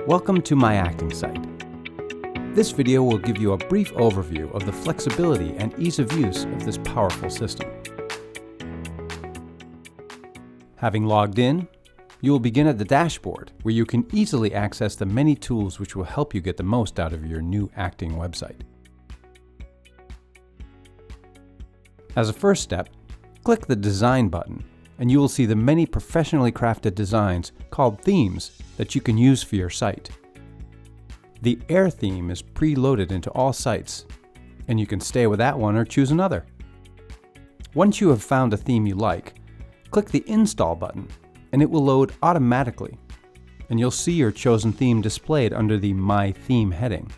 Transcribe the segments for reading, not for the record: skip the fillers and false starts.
Welcome to MyActingSite. This video will give you a brief overview of the flexibility and ease of use of this powerful system. Having logged in, you will begin at the dashboard, where you can easily access the many tools which will help you get the most out of your new acting website. As a first step, click the Design button, and you will see the many professionally crafted designs called themes that you can use for your site. The Air theme is preloaded into all sites, and you can stay with that one or choose another. Once you have found a theme you like, click the Install button, and it will load automatically, and you'll see your chosen theme displayed under the My Theme heading.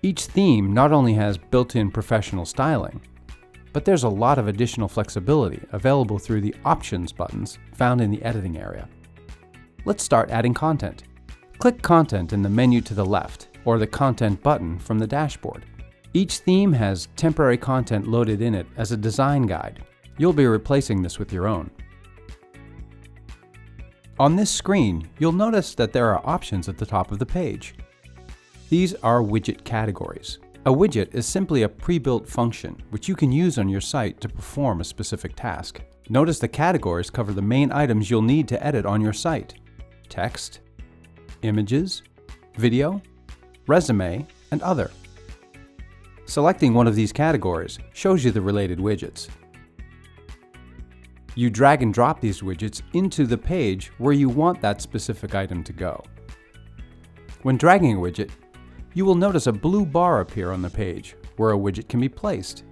Each theme not only has built-in professional styling, but there's a lot of additional flexibility available through the Options buttons found in the editing area. Let's start adding content. Click Content in the menu to the left, or the Content button from the dashboard. Each theme has temporary content loaded in it as a design guide. You'll be replacing this with your own. On this screen, you'll notice that there are options at the top of the page. These are widget categories. A widget is simply a pre-built function which you can use on your site to perform a specific task. Notice the categories cover the main items you'll need to edit on your site: text, images, video, resume, and other. Selecting one of these categories shows you the related widgets. You drag and drop these widgets into the page where you want that specific item to go. When dragging a widget, you will notice a blue bar appear on the page where a widget can be placed.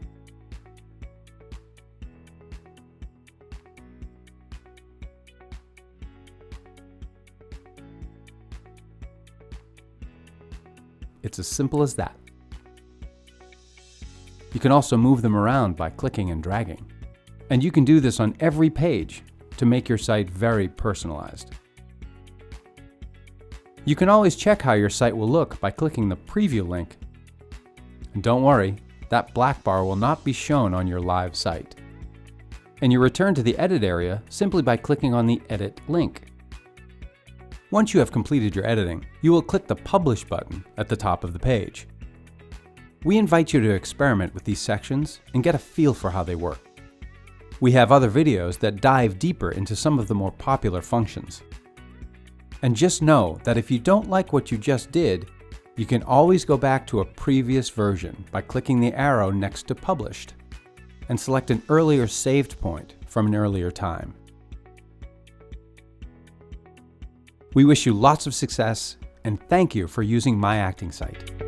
It's as simple as that. You can also move them around by clicking and dragging. And you can do this on every page to make your site very personalized. You can always check how your site will look by clicking the Preview link. And don't worry, that black bar will not be shown on your live site. And you return to the Edit area simply by clicking on the Edit link. Once you have completed your editing, you will click the Publish button at the top of the page. We invite you to experiment with these sections and get a feel for how they work. We have other videos that dive deeper into some of the more popular functions. And just know that if you don't like what you just did, you can always go back to a previous version by clicking the arrow next to Published and select an earlier saved point from an earlier time. We wish you lots of success and thank you for using MyActingSite.